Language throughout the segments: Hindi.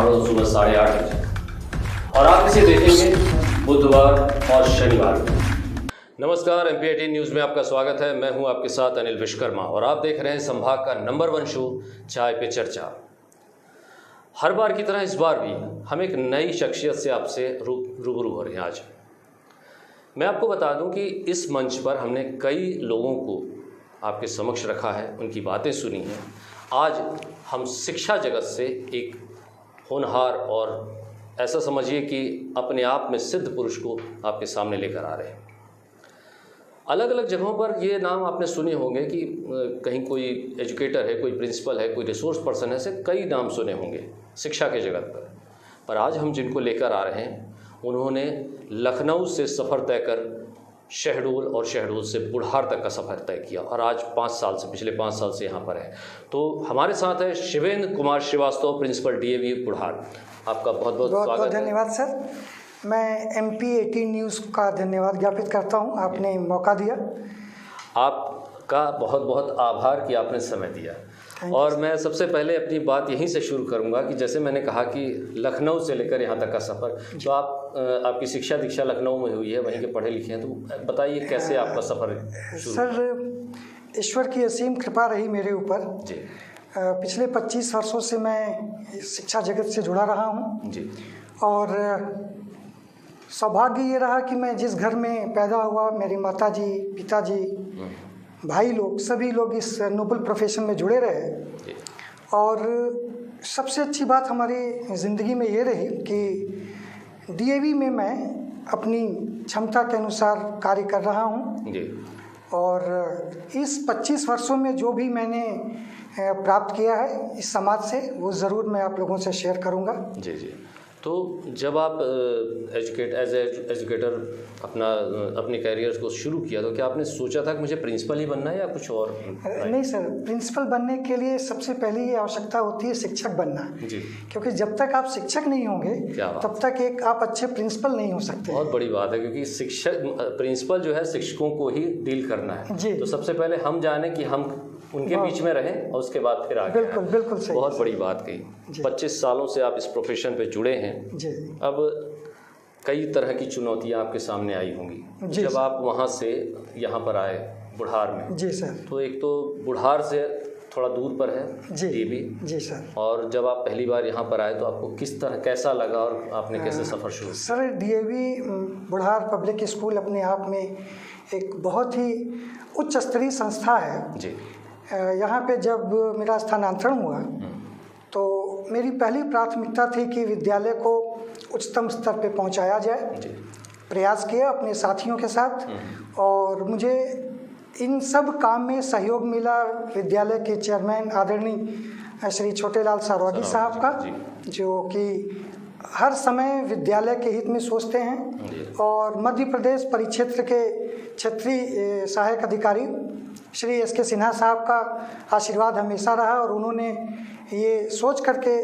रोज सुबह 8:30 बजे और आप इसे देखेंगे बुधवार और शनिवार को। नमस्कार, MP18 न्यूज़ में आपका स्वागत है। मैं हूं आपके साथ अनिल विश्वकर्मा और आप देख रहे हैं संभाग का नंबर 1 शो चाय पे चर्चा। हर बार की तरह इस बार भी हम एक नई शख्सियत से आपसे रूबरू हो रहे हैं। आज मैं आपको बता दूं कि इस मंच पर हमने कई लोगों को आपके समक्ष रखा है, उनकी बातें सुनी हैं। आज हम शिक्षा जगत से एक होनहार और ऐसा समझिए कि अपने आप में सिद्ध पुरुष को आपके सामने लेकर आ रहे हैं। अलग अलग जगहों पर ये नाम आपने सुने होंगे कि कहीं कोई एजुकेटर है, कोई प्रिंसिपल है, कोई रिसोर्स पर्सन है, ऐसे कई नाम सुने होंगे शिक्षा के जगत पर आज हम जिनको लेकर आ रहे हैं उन्होंने लखनऊ से सफ़र तय कर शहडोल और शहडोल से बुढ़ार तक का सफ़र तय किया और आज पिछले 5 साल से यहाँ पर है। तो हमारे साथ है शिवेंद्र कुमार श्रीवास्तव, प्रिंसिपल DAV बुढ़ार। आपका बहुत बहुत स्वागत है। धन्यवाद सर। मैं MP18 न्यूज़ का धन्यवाद ज्ञापित करता हूँ, आपने मौका दिया। आपका बहुत बहुत आभार कि आपने समय दिया। और मैं सबसे पहले अपनी बात यहीं से शुरू करूंगा कि जैसे मैंने कहा कि लखनऊ से लेकर यहाँ तक का सफ़र, तो आपकी शिक्षा दीक्षा लखनऊ में हुई है, वहीं के पढ़े लिखे हैं, तो बताइए कैसे आपका सफ़र शुरू? सर, ईश्वर की असीम कृपा रही मेरे ऊपर जी। पिछले 25 वर्षों से मैं शिक्षा जगत से जुड़ा रहा हूँ जी। और सौभाग्य ये रहा कि मैं जिस घर में पैदा हुआ, मेरी माताजी, पिताजी, भाई लोग, सभी लोग इस नोबल प्रोफेशन में जुड़े रहे। और सबसे अच्छी बात हमारी ज़िंदगी में ये रही कि DAV में मैं अपनी क्षमता के अनुसार कार्य कर रहा हूँ जी। और इस 25 वर्षों में जो भी मैंने प्राप्त किया है इस समाज से, वो ज़रूर मैं आप लोगों से शेयर करूँगा जी जी। तो जब आप एजुकेटर अपने कैरियर को शुरू किया, तो क्या आपने सोचा था कि मुझे प्रिंसिपल ही बनना है या कुछ और? नहीं सर, प्रिंसिपल बनने के लिए सबसे पहले ये आवश्यकता होती है शिक्षक बनना जी। क्योंकि जब तक आप शिक्षक नहीं होंगे तब तक आप अच्छे प्रिंसिपल नहीं हो सकते। बहुत बड़ी बात है, क्योंकि प्रिंसिपल जो है शिक्षकों को ही डील करना है जी। तो सबसे पहले हम जाने कि हम उनके बीच में रहें और उसके बाद फिर आगे। बिल्कुल सही। बहुत बड़ी बात कही। 25 सालों से आप इस प्रोफेशन पे जुड़े हैं जी। अब कई तरह की चुनौतियां आपके सामने आई होंगी जब आप वहां से यहाँ पर आए बुढ़ार में जी सर। तो एक तो बुढ़ार से थोड़ा दूर पर है जी DAV जी सर। और जब आप पहली बार यहाँ पर आए तो आपको किस तरह कैसा लगा और आपने कैसे सफ़र शुरू किया? Sir, DAV Budhar public school अपने आप में एक बहुत ही उच्च स्तरीय संस्था है जी। यहाँ पे जब मेरा स्थानांतरण हुआ तो मेरी पहली प्राथमिकता थी कि विद्यालय को उच्चतम स्तर पे पहुँचाया जाए। प्रयास किया अपने साथियों के साथ और मुझे इन सब काम में सहयोग मिला विद्यालय के चेयरमैन आदरणीय श्री छोटेलाल सारवागी साहब का, जो कि हर समय विद्यालय के हित में सोचते हैं। और मध्य प्रदेश परिक्षेत्र के क्षेत्रीय सहायक अधिकारी श्री SK सिन्हा साहब का आशीर्वाद हमेशा रहा और उन्होंने ये सोच करके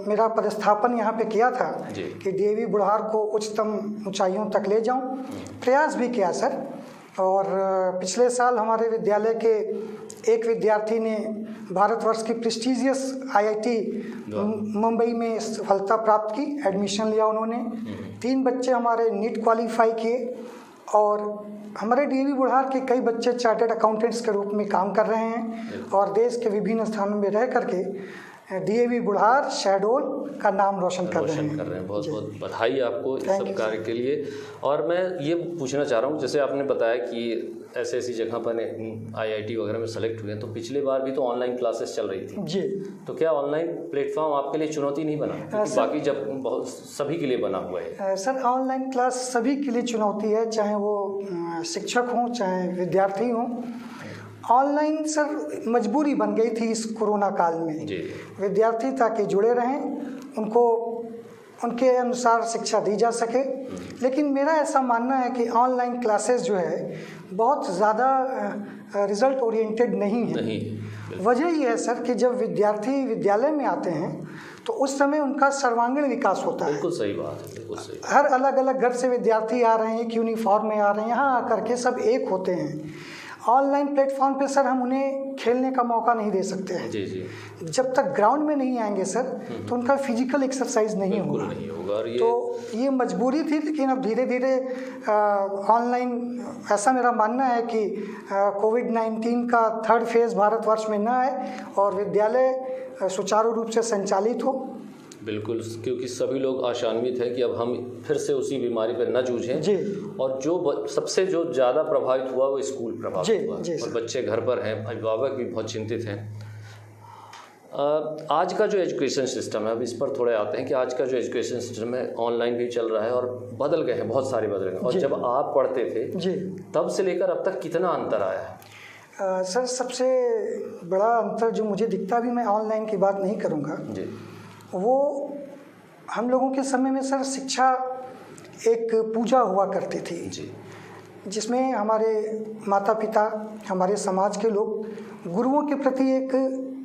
मेरा पदस्थापन यहाँ पे किया था कि DAV बुढ़ार को उच्चतम ऊंचाइयों तक ले जाऊं। प्रयास भी किया सर। और पिछले साल हमारे विद्यालय के एक विद्यार्थी ने भारतवर्ष की प्रेस्टीजियस IIT मुंबई में सफलता प्राप्त की, एडमिशन लिया उन्होंने। 3 बच्चे हमारे नीट क्वालिफाई किए और हमारे DAV बुढ़ार के कई बच्चे चार्टर्ड अकाउंटेंट्स के रूप में काम कर रहे हैं और देश के विभिन्न स्थानों में रह करके DAV बुढ़ार शहडोल का नाम रोशन कर रहे हैं। बहुत बहुत बधाई आपको इस सब कार्य के लिए। और मैं ये पूछना चाह रहा हूँ, जैसे आपने बताया कि ऐसी जगह पर IIT वगैरह में सेलेक्ट हुए हैं, तो पिछले बार भी तो ऑनलाइन क्लासेस चल रही थी जी। तो क्या ऑनलाइन प्लेटफॉर्म आपके लिए चुनौती नहीं बना? क्योंकि बाकी जब बहुत सभी के लिए बना हुआ है। सर, ऑनलाइन क्लास सभी के लिए चुनौती है, चाहे वो शिक्षक हों चाहे विद्यार्थी हों। ऑनलाइन सर मजबूरी बन गई थी इस कोरोना काल में जी। विद्यार्थी ताकि जुड़े रहें, उनको उनके अनुसार शिक्षा दी जा सके। लेकिन मेरा ऐसा मानना है कि ऑनलाइन क्लासेस जो है बहुत ज़्यादा रिज़ल्ट ओरिएंटेड नहीं है। वजह ये है सर कि जब विद्यार्थी विद्यालय में आते हैं तो उस समय उनका सर्वांगीण विकास होता है। बिल्कुल सही बात है, बिल्कुल सही। हर अलग अलग घर से विद्यार्थी आ रहे हैं, एक यूनिफॉर्म में आ रहे हैं, यहाँ आकर के सब एक होते हैं ऑनलाइन प्लेटफॉर्म पे सर हम उन्हें खेलने का मौका नहीं दे सकते हैं। जी जी। जब तक ग्राउंड में नहीं आएंगे सर तो उनका फिजिकल एक्सरसाइज नहीं होगा। और तो ये मजबूरी थी, लेकिन अब धीरे धीरे ऑनलाइन, ऐसा मेरा मानना है कि कोविड-19 का थर्ड फेज भारतवर्ष में ना आए और विद्यालय सुचारू रूप से संचालित हो। बिल्कुल, क्योंकि सभी लोग आशान्वित हैं कि अब हम फिर से उसी बीमारी पर न जूझें जी। और सबसे जो ज़्यादा प्रभावित हुआ वो स्कूल प्रभावित हुआ जी और बच्चे घर पर हैं, अभिभावक भी बहुत चिंतित हैं। आज का जो एजुकेशन सिस्टम है, अब इस पर थोड़े आते हैं कि आज का जो एजुकेशन सिस्टम है ऑनलाइन भी चल रहा है और बदल गए हैं, बहुत सारे बदल गए। और जब आप पढ़ते थे जी तब से लेकर अब तक कितना अंतर आया है? सर सबसे बड़ा अंतर जो मुझे दिखता, भी मैं ऑनलाइन की बात नहीं करूँगा जी, वो हम लोगों के समय में सर शिक्षा एक पूजा हुआ करती थी जी, जिसमें हमारे माता पिता, हमारे समाज के लोग गुरुओं के प्रति एक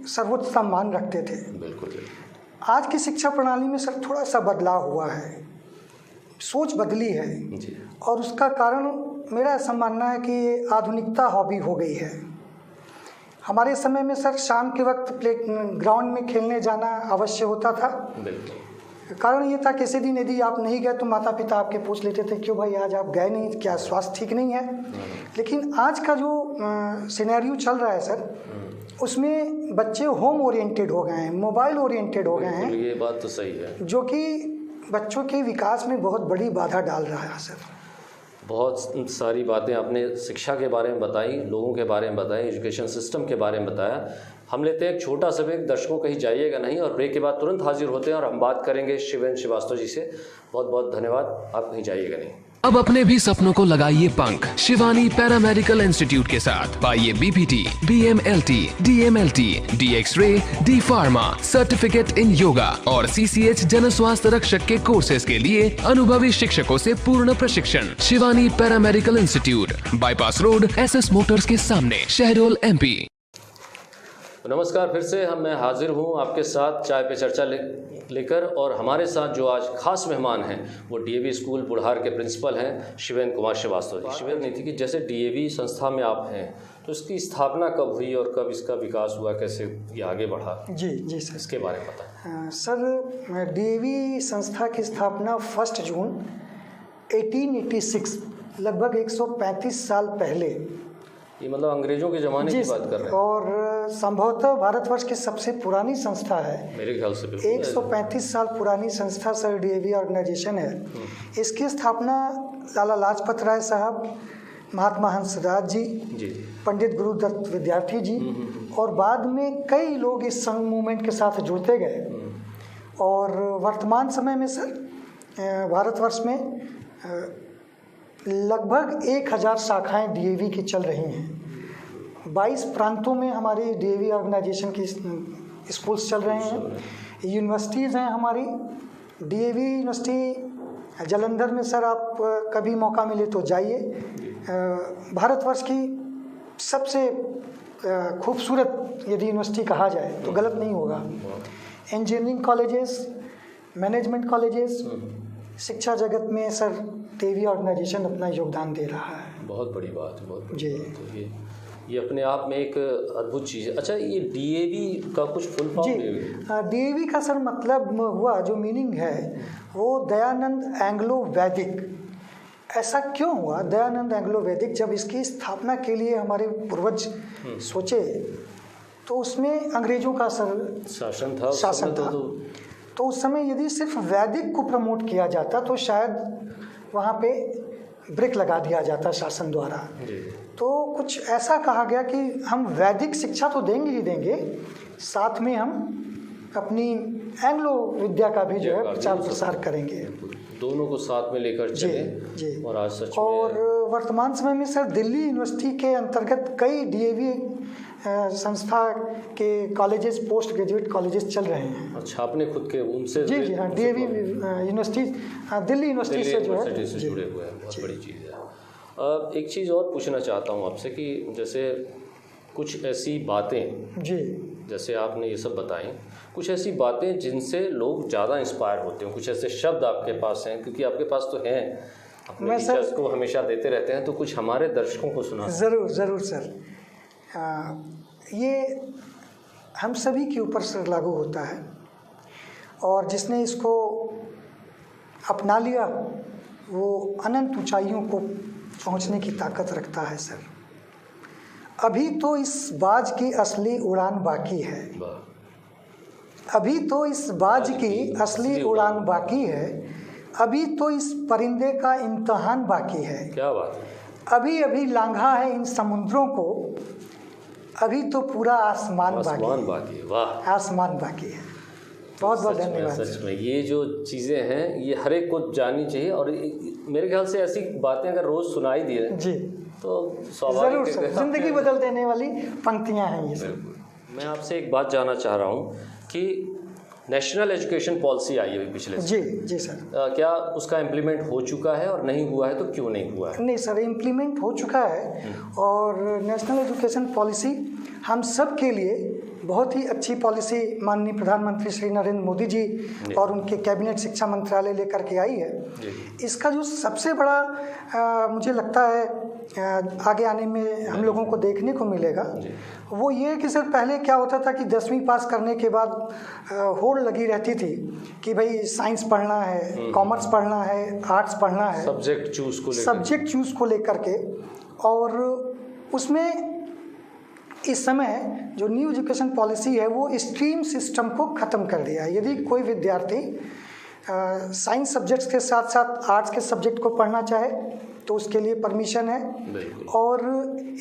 सर्वोच्च सम्मान रखते थे। बिल्कुल। आज की शिक्षा प्रणाली में सर थोड़ा सा बदलाव हुआ है, सोच बदली है जी। और उसका कारण मेरा ऐसा मानना है कि ये आधुनिकता हॉबी हो गई है। हमारे समय में सर शाम के वक्त ग्राउंड में खेलने जाना अवश्य होता था। बिल्कुल। कारण ये था, किसी दिन यदि आप नहीं गए तो माता पिता आपके पूछ लेते थे, क्यों भाई आज आप गए नहीं, क्या स्वास्थ्य ठीक नहीं है? लेकिन आज का जो सिनेरियो चल रहा है सर, उसमें बच्चे होम ओरिएंटेड हो गए हैं, मोबाइल ओरिएंटेड हो गए हैं। ये बात तो सही है, जो कि बच्चों के विकास में बहुत बड़ी बाधा डाल रहा है सर। बहुत सारी बातें आपने शिक्षा के बारे में बताई, लोगों के बारे में बताई, एजुकेशन सिस्टम के बारे में बताया। हम लेते हैं एक छोटा सा ब्रेक, दर्शकों कहीं जाइएगा नहीं, और ब्रेक के बाद तुरंत हाजिर होते हैं और हम बात करेंगे शिवेन श्रीवास्तव जी से। बहुत बहुत धन्यवाद, आप कहीं जाइएगा नहीं। अब अपने भी सपनों को लगाइए पंख शिवानी पैरामेडिकल इंस्टीट्यूट के साथ। पाइए BPT, BMLT, DMLT, D X-ray, D pharma, certificate in yoga और सीसीएच जन स्वास्थ्य रक्षक के कोर्सेज के लिए अनुभवी शिक्षकों से पूर्ण प्रशिक्षण। Shivani paramedical institute, bypass road, SS Motors के सामने, शहडोल, एमपी। नमस्कार, फिर से मैं हाजिर हूँ आपके साथ चाय पे चर्चा लेकर, और हमारे साथ जो आज खास मेहमान हैं वो डीएवी स्कूल बुढ़ार के प्रिंसिपल हैं शिवेन कुमार श्रीवास्तव जी। शिवेन नहीं थी कि जैसे डीएवी संस्था में आप हैं, तो इसकी स्थापना कब हुई और कब इसका विकास हुआ, कैसे ये आगे बढ़ा? जी सर, इसके बारे में बताएं। सर डीएवी संस्था की स्थापना 1 जून 1886, लगभग 135 साल पहले, ये मतलब अंग्रेजों के ज़माने की बात कर रहे हैं, और संभवतः भारतवर्ष की सबसे पुरानी संस्था है मेरे ख्याल से। 135 साल पुरानी संस्था सर डीएवी ऑर्गेनाइजेशन है। इसकी स्थापना लाला लाजपत राय साहब, महात्मा हंसराज जी, पंडित गुरुदत्त विद्यार्थी जी और बाद में कई लोग इस संघ मूवमेंट के साथ जुड़ते गए। और वर्तमान समय में सर भारतवर्ष में लगभग 1000 शाखाएं डीएवी की चल रही हैं। 22 प्रांतों में हमारी डीएवी ऑर्गेनाइजेशन की स्कूल्स चल रहे हैं। यूनिवर्सिटीज़ हैं हमारी। डीएवी यूनिवर्सिटी जालंधर में सर आप कभी मौका मिले तो जाइए। भारतवर्ष की सबसे खूबसूरत यदि यूनिवर्सिटी कहा जाए तो गलत नहीं होगा। इंजीनियरिंग कॉलेजेस, मैनेजमेंट कॉलेजेस, शिक्षा जगत में सर डीएवी ऑर्गेनाइजेशन अपना योगदान दे रहा है। बहुत बड़ी बात है, बहुत बड़ी जी। बात है। ये अपने आप में एक अद्भुत चीज़ है। अच्छा, ये डीएवी का कुछ फुल फॉर्म? डीएवी का सर मतलब हुआ, जो मीनिंग है वो दयानंद एंग्लो वैदिक। ऐसा क्यों हुआ दयानंद एंग्लो वैदिक? जब इसकी स्थापना के लिए हमारे पूर्वज सोचे तो उसमें अंग्रेजों का सर शासन था। तो उस समय यदि सिर्फ वैदिक को प्रमोट किया जाता तो शायद वहाँ पे ब्रेक लगा दिया जाता शासन द्वारा। तो कुछ ऐसा कहा गया कि हम वैदिक शिक्षा तो देंगे ही देंगे, साथ में हम अपनी एंग्लो विद्या का भी जो है प्रचार प्रसार करेंगे। दोनों को साथ में लेकर चले। जी। और आज सच और वर्तमान समय में सर दिल्ली यूनिवर्सिटी के अंतर्गत कई डीएवी संस्था के कॉलेजेस, पोस्ट ग्रेजुएट कॉलेजेस चल रहे हैं। अच्छा, आपने खुद के उनसे? जी हाँ, डीएवी यूनिवर्सिटी, दिल्ली यूनिवर्सिटी से जो है से जुड़े हुए हैं। बहुत बड़ी चीज़ है। एक चीज़ और पूछना चाहता हूँ आपसे कि जैसे कुछ ऐसी बातें, जी, जैसे आपने ये सब बताएं, कुछ ऐसी बातें जिनसे लोग ज़्यादा इंस्पायर होते हैं, कुछ ऐसे शब्द आपके पास हैं, क्योंकि आपके पास तो हैं, अपने टीचर्स को हमेशा देते रहते हैं, तो कुछ हमारे दर्शकों को सुना। ज़रूर सर। ये हम सभी के ऊपर सर लागू होता है, और जिसने इसको अपना लिया वो अनंत ऊंचाइयों को पहुंचने की ताकत रखता है सर। अभी तो इस बाज की असली उड़ान बाकी है, अभी तो इस बाज की असली उड़ान बाकी है, अभी तो इस परिंदे का इम्तिहान बाकी है। क्या बात है। अभी अभी लांघा है इन समुद्रों को, अभी तो पूरा आसमान बाकी है। वाह, आसमान बाकी है। बहुत बहुत धन्यवाद। सच में ये जो चीज़ें हैं ये हर एक को जाननी चाहिए, और मेरे ख्याल से ऐसी बातें अगर रोज़ सुनाई दी जी तो स्वाभाविक ज़रूर सर, ज़िंदगी बदल देने वाली पंक्तियाँ हैं ये सर। मैं आपसे एक बात जानना चाह रहा हूँ कि नेशनल एजुकेशन पॉलिसी आई है पिछले जी सर, क्या उसका इम्प्लीमेंट हो चुका है, और नहीं हुआ है तो क्यों नहीं हुआ है? नहीं सर, इम्प्लीमेंट हो चुका है, और नेशनल एजुकेशन पॉलिसी हम सब के लिए बहुत ही अच्छी पॉलिसी माननीय प्रधानमंत्री श्री नरेंद्र मोदी जी और उनके कैबिनेट शिक्षा मंत्रालय लेकर के आई है। इसका जो सबसे बड़ा मुझे लगता है आगे आने में हम लोगों को देखने को मिलेगा, वो ये कि सर पहले क्या होता था कि 10वीं पास करने के बाद होड़ लगी रहती थी कि भाई साइंस पढ़ना है, कॉमर्स पढ़ना है, आर्ट्स पढ़ना है, सब्जेक्ट चूज़ को लेकर के। और उसमें इस समय जो न्यू एजुकेशन पॉलिसी है वो स्ट्रीम सिस्टम को ख़त्म कर दिया है। यदि कोई विद्यार्थी साइंस सब्जेक्ट्स के साथ साथ आर्ट्स के सब्जेक्ट को पढ़ना चाहे तो उसके लिए परमिशन है। और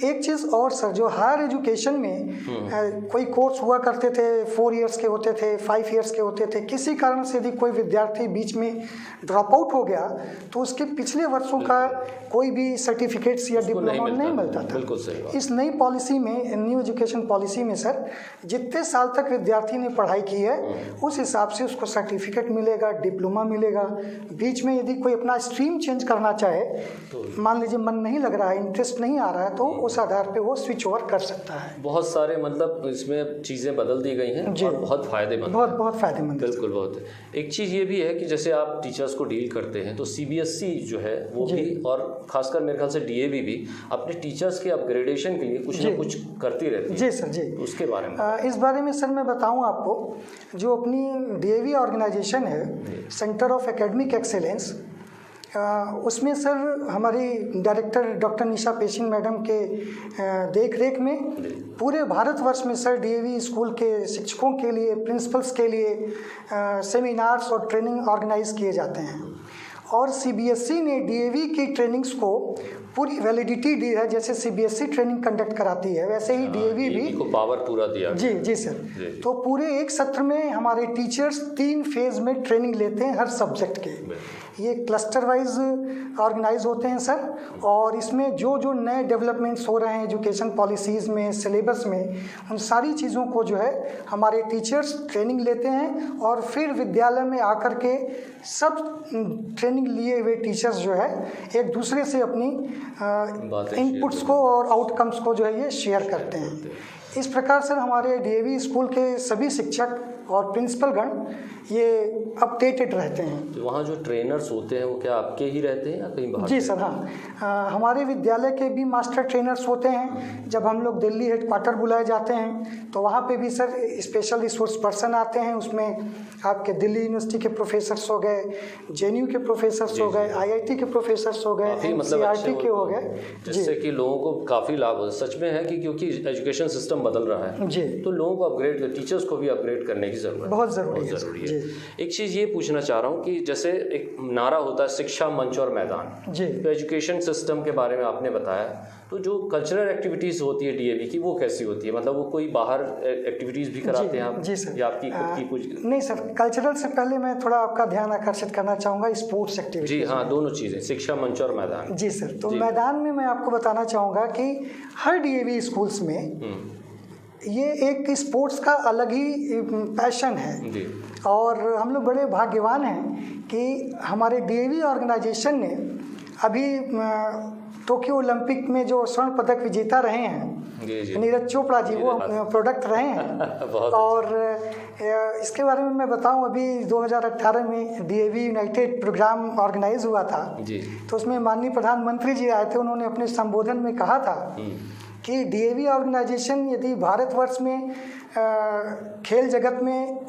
एक चीज़ और सर, जो हायर एजुकेशन में कोई कोर्स हुआ करते थे 4 इयर्स के होते थे, 5 इयर्स के होते थे, किसी कारण से यदि कोई विद्यार्थी बीच में ड्रॉप आउट हो गया तो उसके पिछले वर्षों का कोई भी सर्टिफिकेट्स या डिप्लोमा नहीं मिलता था। इस नई पॉलिसी में, न्यू एजुकेशन पॉलिसी में सर, जितने साल तक विद्यार्थी ने पढ़ाई की है उस हिसाब से उसको सर्टिफिकेट मिलेगा, डिप्लोमा मिलेगा। बीच में यदि कोई अपना स्ट्रीम चेंज करना चाहे, मान लीजिए मन नहीं लग रहा है, इंटरेस्ट नहीं आ रहा है, तो उस आधार पे वो स्विच ओवर कर सकता है। बहुत सारे मतलब इसमें चीज़ें बदल दी गई हैं और बहुत फ़ायदेमंद, बहुत फ़ायदेमंद। बिल्कुल, बहुत। एक चीज़ ये भी है कि जैसे आप टीचर्स को डील करते हैं तो CBSE जो है वो भी, और खासकर मेरे ख्याल से DAV भी अपने टीचर्स के अपग्रेडेशन के लिए कुछ ना कुछ करती रहती है। जी सर, जी। उसके बारे में इस बारे में सर मैं बताऊं आपको, जो अपनी DAV ऑर्गेनाइजेशन है, सेंटर ऑफ एकेडमिक एक्सेलेंस, उसमें सर हमारी डायरेक्टर डॉक्टर निशा पेशिन मैडम के देख रेख में पूरे भारतवर्ष में सर DAV स्कूल के शिक्षकों के लिए, प्रिंसिपल्स के लिए सेमिनार्स और ट्रेनिंग ऑर्गेनाइज किए जाते हैं। और CBSE ने DAV की ट्रेनिंग्स को पूरी वैलिडिटी दी है। जैसे CBSE ट्रेनिंग कंडक्ट कराती है वैसे ही DAV भी को पावर पूरा दिया। जी सर। तो पूरे एक सत्र में हमारे टीचर्स 3 फेज में ट्रेनिंग लेते हैं हर सब्जेक्ट के। ये क्लस्टर वाइज ऑर्गेनाइज होते हैं सर, और इसमें जो नए डेवलपमेंट्स हो रहे हैं एजुकेशन पॉलिसीज़ में, सिलेबस में, उन सारी चीज़ों को जो है हमारे टीचर्स ट्रेनिंग लेते हैं, और फिर विद्यालय में आकर के सब ट्रेनिंग लिए हुए टीचर्स जो है एक दूसरे से अपनी इनपुट्स को और आउटकम्स को जो है ये शेयर करते हैं। इस प्रकार से हमारे DAV स्कूल के सभी शिक्षक और प्रिंसिपल गण ये अपडेटेड रहते हैं। तो वहाँ जो ट्रेनर्स होते हैं वो क्या आपके ही रहते हैं या कहीं बाहर? जी सर, हाँ, हमारे विद्यालय के भी मास्टर ट्रेनर्स होते हैं। जब हम लोग दिल्ली हेडक्वार्टर बुलाए जाते हैं तो वहाँ पे भी सर स्पेशल रिसोर्स पर्सन आते हैं। उसमें आपके दिल्ली यूनिवर्सिटी के प्रोफेसर्स हो गए, JNU के प्रोफेसर्स हो गए, IIT के प्रोफेसर्स हो गए, NCERT के हो गए, जिससे कि लोगों को काफ़ी लाभ हो। सच में है कि क्योंकि एजुकेशन सिस्टम बदल रहा है जी, तो लोगों को अपग्रेड, टीचर्स को भी अपग्रेड करने की ज़रूरत है, बहुत ज़रूरी है। एक चीज़ ये पूछना चाह रहा हूँ कि जैसे एक नारा होता है शिक्षा मंच और मैदान जी, तो एजुकेशन सिस्टम के बारे में आपने बताया, तो जो कल्चरल एक्टिविटीज़ होती है DAV की वो कैसी होती है? मतलब वो कोई बाहर एक्टिविटीज़ भी कराते हैं आप? जी सर, या आपकी खुद की कुछ? नहीं सर, कल्चरल से पहले मैं थोड़ा आपका ध्यान आकर्षित करना चाहूँगा स्पोर्ट्स एक्टिविटीज। जी हाँ, दोनों चीज़ें, शिक्षा मंच और मैदान। जी सर, तो मैदान में मैं आपको बताना चाहूँगा कि हर DAV स्कूल्स में ये एक स्पोर्ट्स का अलग ही पैशन है जी। और हम लोग बड़े भाग्यवान हैं कि हमारे DAV ऑर्गेनाइजेशन ने अभी टोक्यो ओलंपिक में जो स्वर्ण पदक विजेता रहे हैं नीरज चोपड़ा जी, वो प्रोडक्ट रहे हैं। और इसके बारे में मैं बताऊं, अभी 2018 में डीएवी यूनाइटेड प्रोग्राम ऑर्गेनाइज हुआ था जी। तो उसमें माननीय प्रधानमंत्री जी आए थे। उन्होंने अपने संबोधन में कहा था कि डीएवी ऑर्गेनाइजेशन यदि भारतवर्ष में खेल जगत में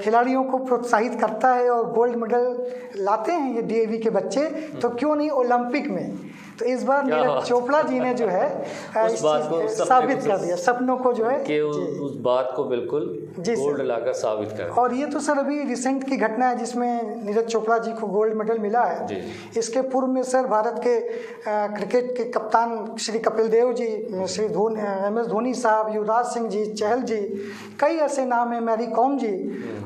खिलाड़ियों को प्रोत्साहित करता है और गोल्ड मेडल लाते हैं ये डीएवी के बच्चे, तो क्यों नहीं ओलंपिक में। तो इस बार नीरज चोपड़ा जी ने जो है उस बात को साबित कर दिया, सपनों को जो है कि उस बात को बिल्कुल गोल्ड लाकर साबित कर। और ये तो सर अभी रिसेंट की घटना है जिसमें नीरज चोपड़ा जी को गोल्ड मेडल मिला है जी। इसके पूर्व में सर भारत के क्रिकेट के कप्तान श्री कपिल देव जी, श्री MS धोनी साहब, युवराज सिंह जी, चहल जी, कई ऐसे नाम हैं, मैरी कॉम जी,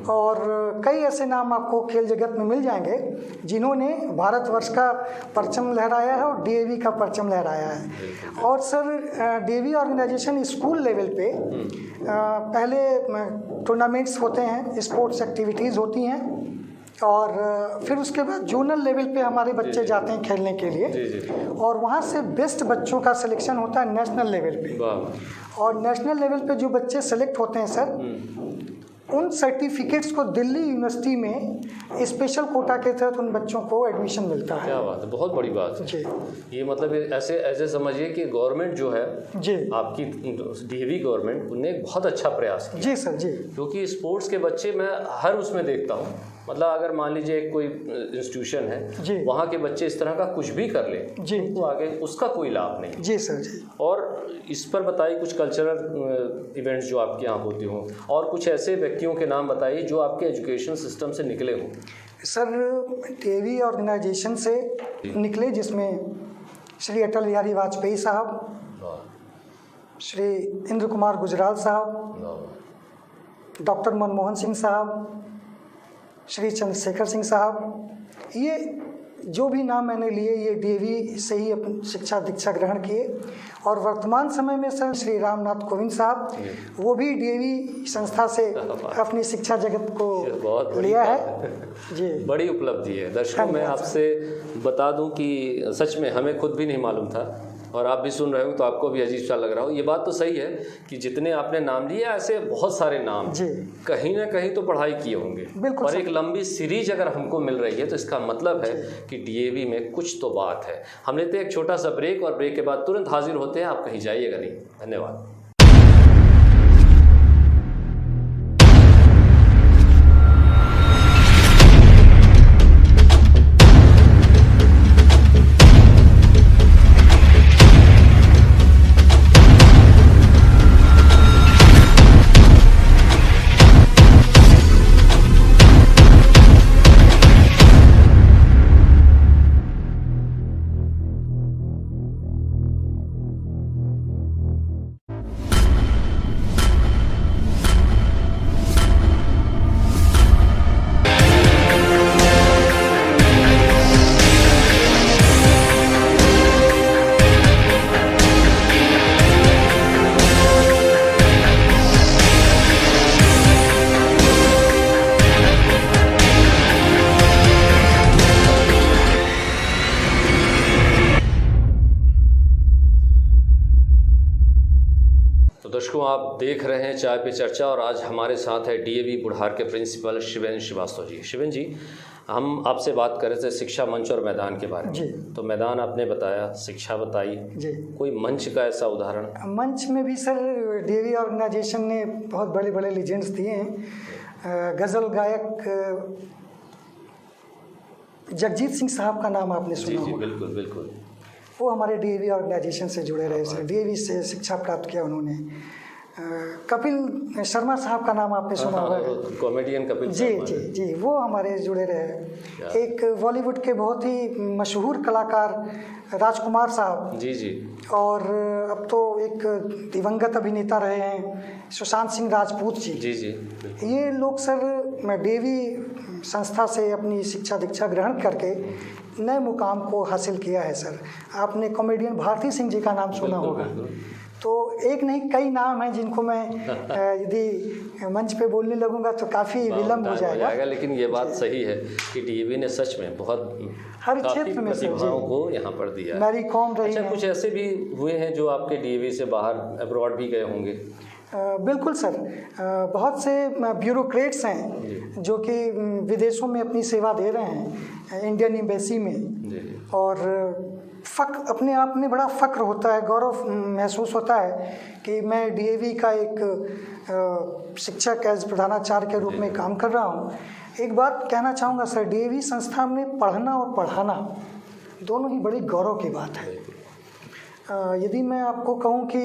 और कई ऐसे नाम आपको खेल जगत में मिल जाएंगे जिन्होंने भारतवर्ष का परचम लहराया है और डीएवी का परचम लहराया है। और sir DAV organisation school level पे पहले टूर्नामेंट्स होते हैं, स्पोर्ट्स एक्टिविटीज़ होती हैं, और फिर उसके बाद जोनल लेवल पे हमारे बच्चे जाते हैं खेलने के लिए, और वहाँ से बेस्ट बच्चों का सिलेक्शन होता है नेशनल लेवल पे। और नेशनल लेवल पे जो बच्चे सेलेक्ट होते हैं सर, उन सर्टिफिकेट्स को दिल्ली यूनिवर्सिटी में स्पेशल कोटा के तहत उन बच्चों को एडमिशन मिलता है। क्या बात है, बहुत बड़ी बात है जी। ये मतलब ऐसे समझिए कि गवर्नमेंट जो है जी, आपकी डीएवी गवर्नमेंट, उन्होंने एक बहुत अच्छा प्रयास किया जी सर जी। क्योंकि स्पोर्ट्स के बच्चे मैं हर उसमें देखता हूँ, मतलब अगर मान लीजिए कोई इंस्टीट्यूशन है, वहाँ के बच्चे इस तरह का कुछ भी कर ले जी, तो आगे उसका कोई लाभ नहीं जी सर जी। और इस पर बताइए कुछ कल्चरल इवेंट्स जो आपके यहाँ होते हों, और कुछ ऐसे व्यक्तियों के नाम बताइए जो आपके एजुकेशन सिस्टम से निकले हों। सर डीएवी ऑर्गेनाइजेशन से निकले जिसमें श्री अटल बिहारी वाजपेयी साहब, श्री इंद्र कुमार गुजराल साहब, डॉक्टर मनमोहन सिंह साहब, श्री चंद्रशेखर सिंह साहब, ये जो भी नाम मैंने लिए ये डीएवी से ही अपनी शिक्षा दीक्षा ग्रहण किए। और वर्तमान समय में सर श्री रामनाथ कोविंद साहब, वो भी डीएवी संस्था से अपनी शिक्षा जगत को लिया है जी। बड़ी उपलब्धि है। दर्शकों, मैं आपसे बता दूं कि सच में हमें खुद भी नहीं मालूम था, और आप भी सुन रहे हो तो आपको भी अजीब सा लग रहा हो। ये बात तो सही है कि जितने आपने नाम लिए, ऐसे बहुत सारे नाम जी, कहीं ना कहीं तो पढ़ाई किए होंगे, और एक लंबी सीरीज अगर हमको मिल रही है तो इसका मतलब है कि डीएवी में कुछ तो बात है। हम लेते हैं एक छोटा सा ब्रेक, और ब्रेक के बाद तुरंत हाजिर होते हैं। आप कहीं जाइएगा नहीं। धन्यवाद। दर्शकों, आप देख रहे हैं चाय पे चर्चा, और आज हमारे साथ है डीएवी बुढ़ार के प्रिंसिपल शिवेन श्रीवास्तव जी। शिवेन जी, हम आपसे बात कर रहे थे शिक्षा मंच और मैदान के बारे में जी। तो मैदान आपने बताया, शिक्षा बताई जी, कोई मंच का ऐसा उदाहरण? मंच में भी सर डीएवी ऑर्गेनाइजेशन ने बहुत बड़े बड़े लीजेंड्स दिए हैं। गज़ल गायक जगजीत सिंह साहब का नाम आपने सुना होगा? बिल्कुल बिल्कुल। वो हमारे डीएवी ऑर्गेनाइजेशन से जुड़े रहे सर, डीएवी से शिक्षा प्राप्त किया उन्होंने। कपिल शर्मा साहब का नाम आपने सुना होगा? कॉमेडियन कपिल जी जी जी, वो हमारे जुड़े रहे। एक बॉलीवुड के बहुत ही मशहूर कलाकार राजकुमार साहब जी जी, और अब तो एक दिवंगत अभिनेता रहे हैं सुशांत सिंह राजपूत जी जी जी। ये लोग सर डीएवी संस्था से अपनी शिक्षा दीक्षा ग्रहण करके नए मुकाम को हासिल किया है सर। आपने कॉमेडियन भारती सिंह जी का नाम सुना होगा? तो एक नहीं कई नाम हैं जिनको मैं यदि मंच पे बोलने लगूंगा तो काफ़ी विलम्ब हो जाएगा। लेकिन ये बात सही है कि डीएवी ने सच में बहुत हर क्षेत्र में प्रतिभाओं को यहाँ पर दिया। मैरी कॉम रही अच्छा, कुछ ऐसे भी हुए हैं जो आपके डीएवी से बाहर अब्रॉड भी गए होंगे? बिल्कुल सर, बहुत से ब्यूरोक्रेट्स हैं जो कि विदेशों में अपनी सेवा दे रहे हैं इंडियन एम्बेसी में, और अपने आप में बड़ा फ़ख्र होता है, गौरव महसूस होता है कि मैं डीएवी का एक शिक्षक एज प्रधानाचार्य के रूप में काम कर रहा हूँ। एक बात कहना चाहूँगा सर, डीएवी संस्था में पढ़ना और पढ़ाना दोनों ही बड़ी गौरव की बात है। यदि मैं आपको कहूँ कि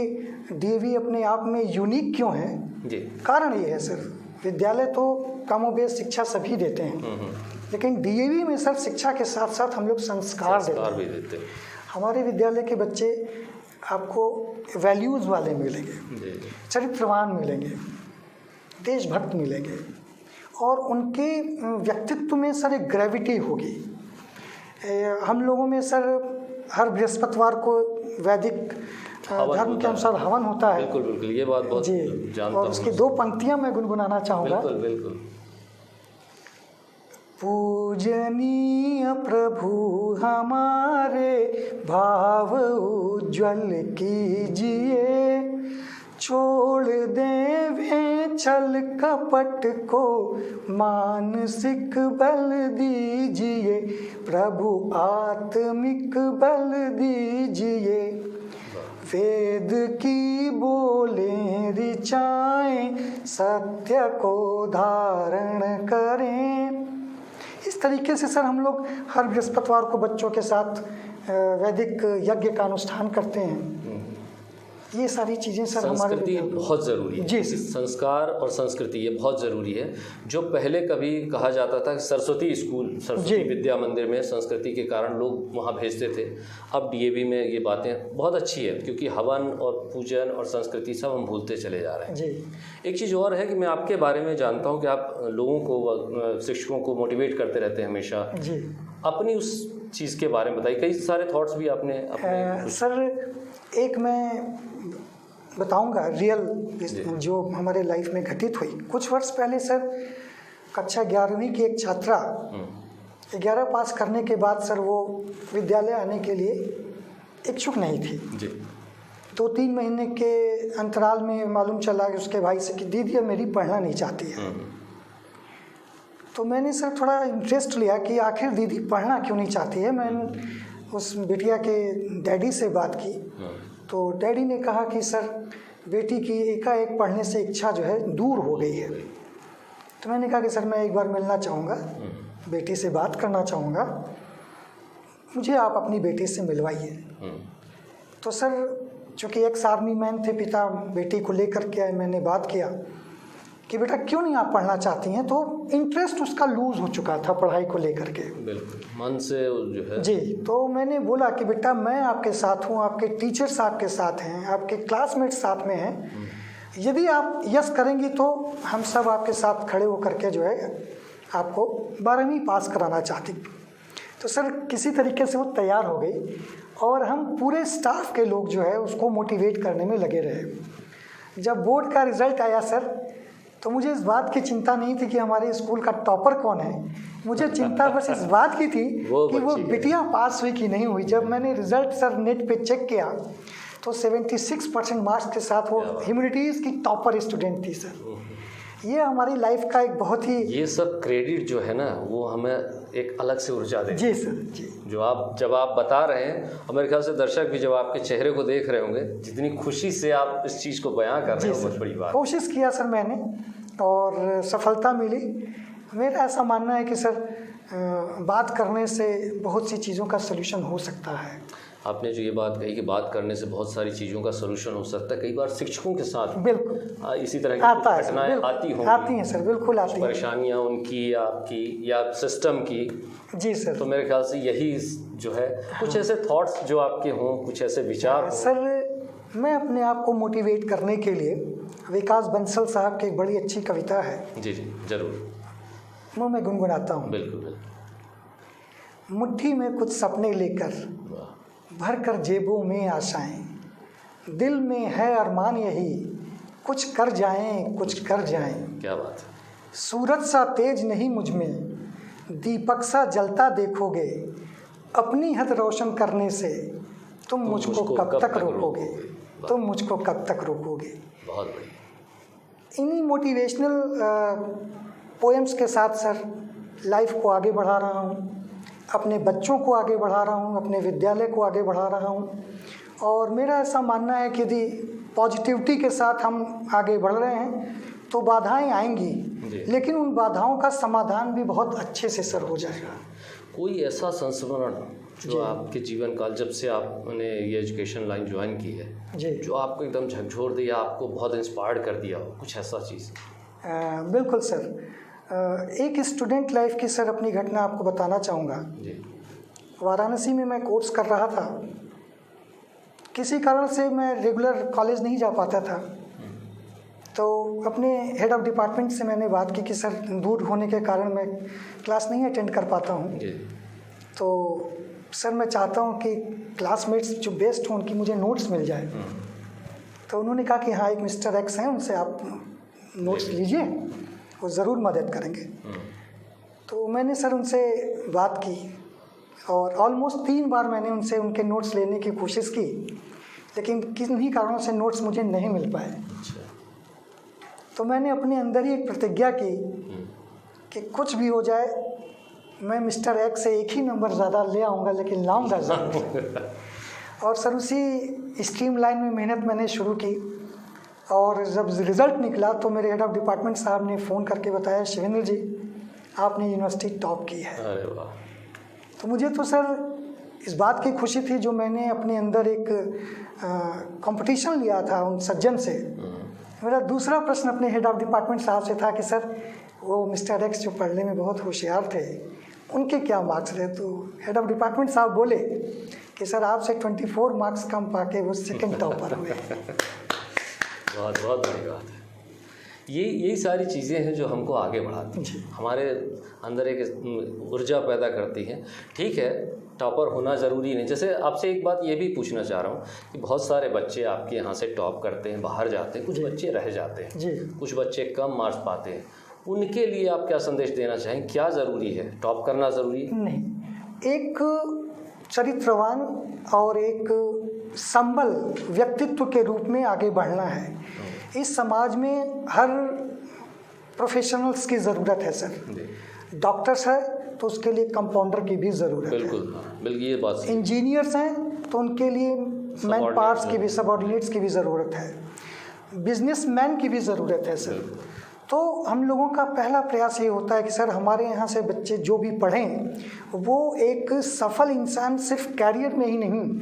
डीएवी अपने आप में यूनिक क्यों है, कारण ये है सर, विद्यालय तो कमोबेश शिक्षा सभी देते हैं, लेकिन डीएवी में सर शिक्षा के साथ साथ हम लोग संस्कार देते हैं। हमारे विद्यालय के बच्चे आपको वैल्यूज़ वाले मिलेंगे, चरित्रवान मिलेंगे, देशभक्त मिलेंगे, और उनके व्यक्तित्व में सर एक ग्रेविटी होगी। हम लोगों में सर हर बृहस्पतिवार को वैदिक धर्म के अनुसार हवन होता है। बिल्कुल बिल्कुल, ये बात बहुत जानता हूं। और उसकी 2 पंक्तियां मैं गुनगुनाना चाहूँगा। बिल्कुल बिल्कुल। पूजनीय प्रभु हमारे भाव उज्ज्वल कीजिए, छोड़ दें छल कपट को मानसिक बल दीजिए, प्रभु आत्मिक बल दीजिए, वेद की बोलें ऋचाएं सत्य को धारण करें। इस तरीके से सर हम लोग हर बृहस्पतिवार को बच्चों के साथ वैदिक यज्ञ का अनुष्ठान करते हैं। ये सारी चीज़ें सर हमारे बहुत ज़रूरी है जी। संस्कार और संस्कृति ये बहुत ज़रूरी है। जो पहले कभी कहा जाता था कि सरस्वती स्कूल, सरस्वती विद्या मंदिर में संस्कृति के कारण लोग वहाँ भेजते थे, अब डीएवी में ये बातें बहुत अच्छी है, क्योंकि हवन और पूजन और संस्कृति सब हम भूलते चले जा रहे हैं जी। एक चीज़ और है कि मैं आपके बारे में जानता हूँ कि आप लोगों को, शिक्षकों को मोटिवेट करते रहते हैं हमेशा जी। अपनी उस चीज़ के बारे में बताइए, कई सारे थॉट्स भी आपने अपने सर एक मैं बताऊंगा रियल जो हमारे लाइफ में घटित हुई। कुछ वर्ष पहले सर कक्षा 11वीं की एक छात्रा 11 पास करने के बाद सर वो विद्यालय आने के लिए इच्छुक नहीं थी जी। 2-3 महीने के अंतराल में मालूम चला कि उसके भाई से कि दीदी अब मेरी पढ़ना नहीं चाहती है। तो मैंने सर थोड़ा इंटरेस्ट लिया कि आखिर दीदी पढ़ना क्यों नहीं चाहती है। मैंने उस बिटिया के डैडी से बात की तो डैडी ने कहा कि सर बेटी की एकाएक पढ़ने से इच्छा जो है दूर हो गई है। तो मैंने कहा कि सर मैं एक बार मिलना चाहूँगा, बेटी से बात करना चाहूँगा, मुझे आप अपनी बेटी से मिलवाइए। तो सर चूँकि एक्स आर्मी मैन थे पिता, बेटी को लेकर के आए, मैंने बात किया कि बेटा क्यों नहीं आप पढ़ना चाहती हैं। तो इंटरेस्ट उसका लूज़ हो चुका था पढ़ाई को लेकर के, बिल्कुल मन से जो है जी। तो मैंने बोला कि बेटा मैं आपके साथ हूँ, आपके टीचर्स आपके साथ हैं, आपके क्लासमेट्स साथ में हैं, यदि आप यस करेंगी तो हम सब आपके साथ खड़े होकर के जो है आपको 12वीं पास कराना चाहती। तो सर किसी तरीके से वो तैयार हो गई और हम पूरे स्टाफ के लोग जो है उसको मोटिवेट करने में लगे रहे। जब बोर्ड का रिज़ल्ट आया सर तो मुझे इस बात की चिंता नहीं थी कि हमारे स्कूल का टॉपर कौन है, मुझे चिंता बस इस बात की थी कि वो बिटिया पास हुई कि नहीं हुई। जब मैंने रिज़ल्ट सर नेट पे चेक किया तो 76% मार्क्स के साथ वो ह्यूमैनिटीज़ की टॉपर स्टूडेंट थी सर। ये हमारी लाइफ का एक बहुत ही, ये सब क्रेडिट जो है ना वो हमें एक अलग से ऊर्जा देती है जी सर जी। जो आप जब आप बता रहे हैं और मेरे ख्याल से दर्शक भी जब आपके चेहरे को देख रहे होंगे, जितनी खुशी से आप इस चीज़ को बयां कर रहे हो, बहुत बड़ी बात। कोशिश किया सर मैंने और सफलता मिली। मेरा ऐसा मानना है कि सर बात करने से बहुत सी चीज़ों का सलूशन हो सकता है। आपने जो ये बात कही कि बात करने से बहुत सारी चीज़ों का सलूशन हो सकता है, कई बार शिक्षकों के साथ बिल्कुल इसी तरह की घटनाएं आती हैं सर, बिल्कुल आती हैं, परेशानियां उनकी आपकी या सिस्टम की जी सर। तो मेरे ख्याल से यही जो है कुछ ऐसे थॉट्स जो आपके हों, कुछ ऐसे विचार सर। मैं अपने आप को मोटिवेट करने के लिए विकास बंसल साहब की एक बड़ी अच्छी कविता है जी जी जरूर, वो मैं गुनगुनाता हूँ। बिल्कुल। मुट्ठी में कुछ सपने लेकर भर कर जेबों में आशाएं, दिल में है अरमान यही, कुछ कर जाएं कुछ कर जाएं। क्या बात है। सूरज सा तेज नहीं मुझ में, दीपक सा जलता देखोगे, अपनी हद रोशन करने से तुम मुझको कब तक रोकोगे, तुम मुझको कब तक रोकोगे। बहुत बढ़िया। इन्हीं मोटिवेशनल पोएम्स के साथ सर लाइफ को आगे बढ़ा रहा हूँ, अपने बच्चों को आगे बढ़ा रहा हूँ, अपने विद्यालय को आगे बढ़ा रहा हूँ। और मेरा ऐसा मानना है कि यदि पॉजिटिविटी के साथ हम आगे बढ़ रहे हैं तो बाधाएं आएंगी, लेकिन उन बाधाओं का समाधान भी बहुत अच्छे से सर हो जाएगा। कोई ऐसा संस्मरण जो आपके जीवन काल, जब से आपने ये एजुकेशन लाइन ज्वाइन की है, जो आपको एकदम झकझोर दिया, आपको बहुत इंस्पायर्ड कर दिया हो, कुछ ऐसा चीज़? बिल्कुल सर, एक स्टूडेंट लाइफ की सर अपनी घटना आपको बताना चाहूँगा। वाराणसी में मैं कोर्स कर रहा था, किसी कारण से मैं रेगुलर कॉलेज नहीं जा पाता था, तो अपने हेड ऑफ डिपार्टमेंट से मैंने बात की कि सर दूर होने के कारण मैं क्लास नहीं अटेंड कर पाता हूँ, तो सर मैं चाहता हूँ कि क्लासमेट्स जो बेस्ट हों उनकी मुझे नोट्स मिल जाए। तो उन्होंने कहा कि हाँ, एक मिस्टर एक्स हैं, उनसे आप नोट्स लीजिए, वो ज़रूर मदद करेंगे। तो मैंने सर उनसे बात की और ऑलमोस्ट 3 बार मैंने उनसे उनके नोट्स लेने की कोशिश की, लेकिन किन्हीं कारणों से नोट्स मुझे नहीं मिल पाए। तो मैंने अपने अंदर ही एक प्रतिज्ञा की कि कुछ भी हो जाए मैं मिस्टर एक्स से एक ही नंबर ज़्यादा ले आऊँगा, लेकिन लाऊंगा ज़रूर। और सर उसी स्ट्रीम लाइन में मेहनत मैंने शुरू की, और जब रिज़ल्ट निकला तो मेरे हेड ऑफ डिपार्टमेंट साहब ने फ़ोन करके बताया, शिवेंद्र जी आपने यूनिवर्सिटी टॉप की है। अरे वाह। तो मुझे तो सर इस बात की खुशी थी जो मैंने अपने अंदर एक कंपटीशन लिया था उन सज्जन से। मेरा दूसरा प्रश्न अपने हेड ऑफ डिपार्टमेंट साहब से था कि सर वो मिस्टर एक्स जो पढ़ने में बहुत होशियार थे, उनके क्या मार्क्स रहे? तो हेड ऑफ डिपार्टमेंट साहब बोले कि सर आपसे 24 मार्क्स कम पाके वो सेकंड टॉपर हुए। बहुत बहुत बड़ी बात है। यही सारी चीज़ें हैं जो हमको आगे बढ़ाती हैं, हमारे अंदर एक ऊर्जा पैदा करती हैं। ठीक है, टॉपर होना ज़रूरी नहीं। जैसे आपसे एक बात ये भी पूछना चाह रहा हूँ कि बहुत सारे बच्चे आपके यहाँ से टॉप करते हैं, बाहर जाते हैं, कुछ बच्चे रह जाते हैं, कुछ बच्चे कम मार्क्स पाते हैं, उनके लिए आप क्या संदेश देना चाहें? क्या ज़रूरी है? टॉप करना ज़रूरी है? नहीं, एक चरित्रवान और एक संबल व्यक्तित्व के रूप में आगे बढ़ना है। इस समाज में हर प्रोफेशनल्स की ज़रूरत है सर। डॉक्टर्स है तो उसके लिए कंपाउंडर की भी ज़रूरत है। बिल्कुल ये बात। इंजीनियर्स हैं तो उनके लिए मैन पावर्स की भी, सबऑर्डिनेट्स की भी ज़रूरत है। बिजनेसमैन की भी ज़रूरत है सर। तो हम लोगों का पहला प्रयास ये होता है कि सर हमारे यहाँ से बच्चे जो भी पढ़ें वो एक सफल इंसान सिर्फ कैरियर में ही नहीं,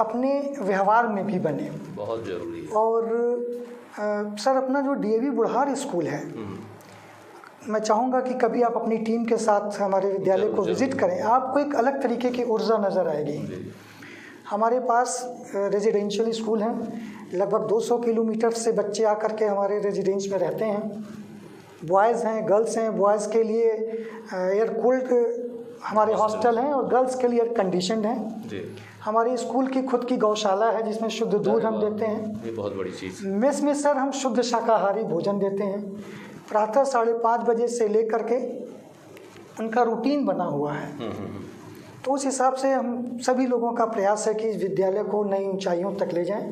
अपने व्यवहार में भी बने। बहुत ज़रूरी है। और सर अपना जो डीएवी बुढ़ार स्कूल है, मैं चाहूँगा कि कभी आप अपनी टीम के साथ हमारे विद्यालय को विज़िट करें, आपको एक अलग तरीके की ऊर्जा नज़र आएगी। हमारे पास रेजिडेंशियल स्कूल हैं, लगभग 200 किलोमीटर से बच्चे आकर के हमारे रेजिडेंस में रहते हैं। बॉयज़ हैं, गर्ल्स हैं। बॉयज़ के लिए एयर कूल्ड हमारे हॉस्टल हैं और गर्ल्स के लिए एयर कंडीशनड हैं। हमारे स्कूल की खुद की गौशाला है जिसमें शुद्ध दूध हम देते हैं। ये बहुत बड़ी चीज़। मेस में सर हम शुद्ध शाकाहारी भोजन देते हैं। प्रातः 5:30 बजे से लेकर के उनका रूटीन बना हुआ है। तो उस हिसाब से हम सभी लोगों का प्रयास है कि विद्यालय को नई ऊंचाइयों तक ले जाएं।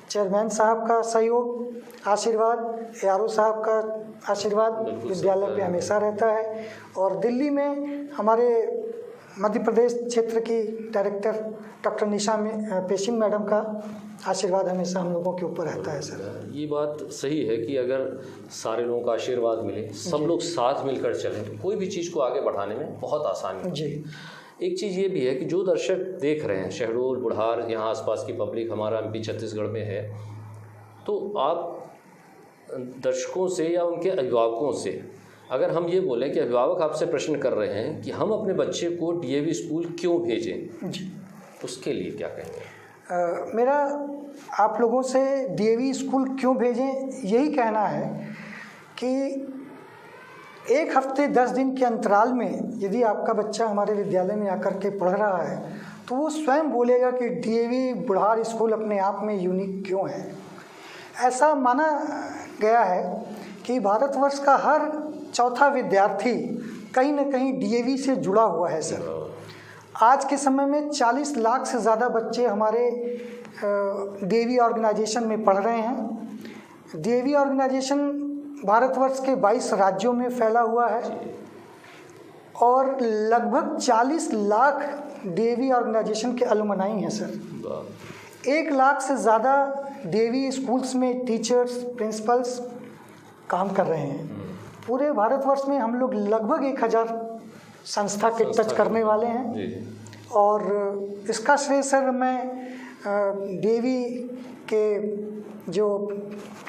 चेयरमैन साहब का सहयोग, आशीर्वाद, ARO साहब का आशीर्वाद विद्यालय पे हमेशा रहता है। और दिल्ली में हमारे मध्य प्रदेश क्षेत्र की डायरेक्टर डॉक्टर निशा पेशिम मैडम का आशीर्वाद हमेशा हम लोगों के ऊपर रहता है सर। ये बात सही है कि अगर सारे लोगों का आशीर्वाद मिले, सब लोग साथ मिलकर चलें, तो कोई भी चीज़ को आगे बढ़ाने में बहुत आसानी होती है। एक चीज़ ये भी है कि जो दर्शक देख रहे हैं, शहडोल, बुढ़ार, यहाँ आसपास की पब्लिक हमारा MP छत्तीसगढ़ में है, तो आप दर्शकों से या उनके अभिभावकों से अगर हम ये बोलें कि अभिभावक आपसे प्रश्न कर रहे हैं कि हम अपने बच्चे को DAV स्कूल क्यों भेजें, उसके लिए क्या कहेंगे? मेरा आप लोगों से DAV स्कूल क्यों भेजें यही कहना है कि 1 हफ्ते 10 दिन के अंतराल में यदि आपका बच्चा हमारे विद्यालय में आकर के पढ़ रहा है तो वो स्वयं बोलेगा कि डीएवी बुढ़ार स्कूल अपने आप में यूनिक क्यों है। ऐसा माना गया है कि भारतवर्ष का हर चौथा विद्यार्थी कहीं न कहीं डीएवी से जुड़ा हुआ है सर। आज के समय में 40 लाख से ज़्यादा बच्चे हमारे डीएवी ऑर्गेनाइजेशन में पढ़ रहे हैं। डीएवी ऑर्गेनाइजेशन भारतवर्ष के 22 राज्यों में फैला हुआ है और लगभग 40 लाख डीएवी ऑर्गेनाइजेशन के अलुमनाई हैं सर। 1 लाख से ज़्यादा डीएवी स्कूल्स में टीचर्स, प्रिंसिपल्स काम कर रहे हैं। पूरे भारतवर्ष में हम लोग लगभग 1000 संस्था के टच करने वाले हैं और इसका श्रेय सर मैं डीएवी के जो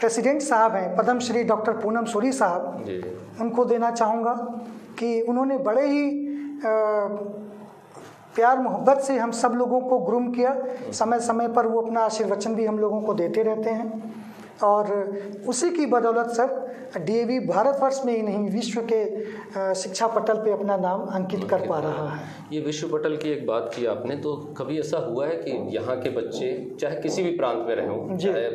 प्रेसिडेंट साहब हैं, पद्म श्री डॉक्टर पूनम सूरी साहब, उनको देना चाहूँगा कि उन्होंने बड़े ही प्यार मोहब्बत से हम सब लोगों को ग्रूम किया। समय समय पर वो अपना आशीर्वचन भी हम लोगों को देते रहते हैं और उसी की बदौलत सर डीएवी भारतवर्ष में ही नहीं विश्व के शिक्षा पटल पे अपना नाम अंकित कर पा रहा है। ये विश्व पटल की एक बात की आपने, तो कभी ऐसा हुआ है कि यहाँ के बच्चे चाहे किसी भी प्रांत में रहे हों, चाहे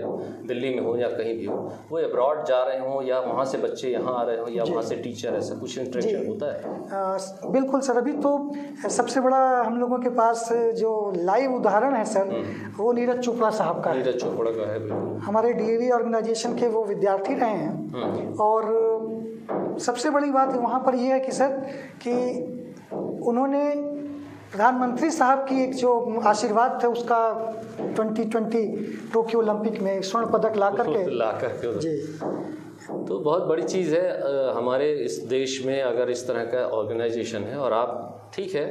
दिल्ली में हो या कहीं भी हो, वो अब्रॉड जा रहे हों या वहाँ से बच्चे यहाँ आ रहे हों या वहाँ से टीचर, ऐसा कुछ इंटरेक्शन होता है? बिल्कुल सर। अभी तो सबसे बड़ा हम लोगों के पास जो लाइव उदाहरण है सर, वो नीरज चोपड़ा साहब का है। नीरज चोपड़ा का है, बिल्कुल। हमारे डीएवी ऑर्गेनाइजेशन के वो विद्यार्थी रहे हैं और सबसे बड़ी बात वहाँ पर ये है कि सर कि उन्होंने प्रधानमंत्री साहब की एक जो आशीर्वाद थे उसका 2020 टोक्यो ओलंपिक में स्वर्ण पदक ला करके जी, तो बहुत बड़ी चीज़ है हमारे इस देश में अगर इस तरह का ऑर्गेनाइजेशन है। और आप ठीक है,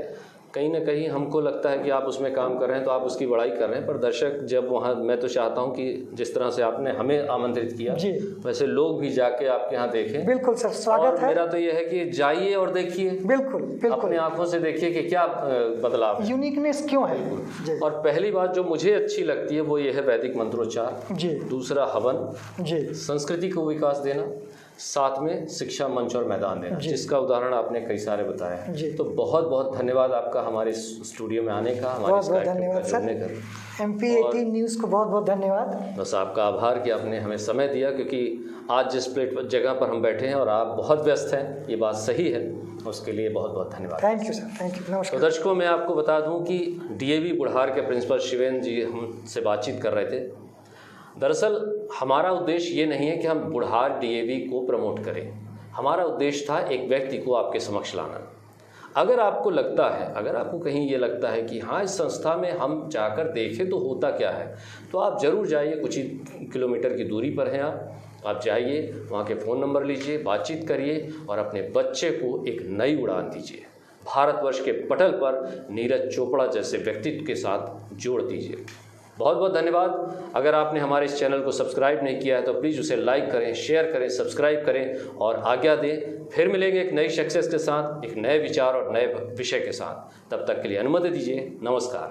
कहीं ना कहीं हमको लगता है कि आप उसमें काम कर रहे हैं तो आप उसकी बड़ाई कर रहे हैं, पर दर्शक जब वहाँ, मैं तो चाहता हूँ कि जिस तरह से आपने हमें आमंत्रित किया वैसे लोग भी जाके आपके यहाँ देखें। बिल्कुल सर, स्वागत है। मेरा तो ये है कि जाइए और देखिए, बिल्कुल बिल्कुल अपने आंखों से देखिए कि क्या बदलाव, यूनिकनेस क्यों है। और पहली बात जो मुझे अच्छी लगती है वो ये है वैदिक मंत्रोच्चार, दूसरा हवन, संस्कृति को विकास देना, साथ में शिक्षा मंच और मैदान देना, जिसका उदाहरण आपने कई सारे बताए हैं। तो बहुत बहुत धन्यवाद आपका हमारे स्टूडियो में आने का, हमारे बहुत बहुत धन्यवाद सर। MP18 न्यूज़ को बहुत बहुत धन्यवाद। बस आपका आभार कि आपने हमें समय दिया, क्योंकि आज जिस जगह पर हम बैठे हैं और आप बहुत व्यस्त हैं, ये बात सही है, उसके लिए बहुत बहुत धन्यवाद। Thank you sir, thank you, नमस्कार। तो दर्शकों, मैं आपको बता दूं कि डीएवी बुढ़ार के प्रिंसिपल शिवेंद्र जी हमसे बातचीत कर रहे थे। दरअसल हमारा उद्देश्य ये नहीं है कि हम बुढ़ार डीएवी को प्रमोट करें, हमारा उद्देश्य था एक व्यक्ति को आपके समक्ष लाना। अगर आपको लगता है, अगर आपको कहीं ये लगता है कि हाँ इस संस्था में हम जाकर देखें तो होता क्या है, तो आप ज़रूर जाइए। कुछ ही किलोमीटर की दूरी पर हैं आप जाइए, वहाँ के फ़ोन नंबर लीजिए, बातचीत करिए और अपने बच्चे को एक नई उड़ान दीजिए। भारतवर्ष के पटल पर नीरज चोपड़ा जैसे व्यक्तित्व के साथ जोड़ दीजिए। बहुत बहुत धन्यवाद। अगर आपने हमारे इस चैनल को सब्सक्राइब नहीं किया है तो प्लीज़ उसे लाइक करें, शेयर करें, सब्सक्राइब करें और आज्ञा दें। फिर मिलेंगे एक नई शख्सियत के साथ, एक नए विचार और नए विषय के साथ। तब तक के लिए अनुमति दीजिए। नमस्कार।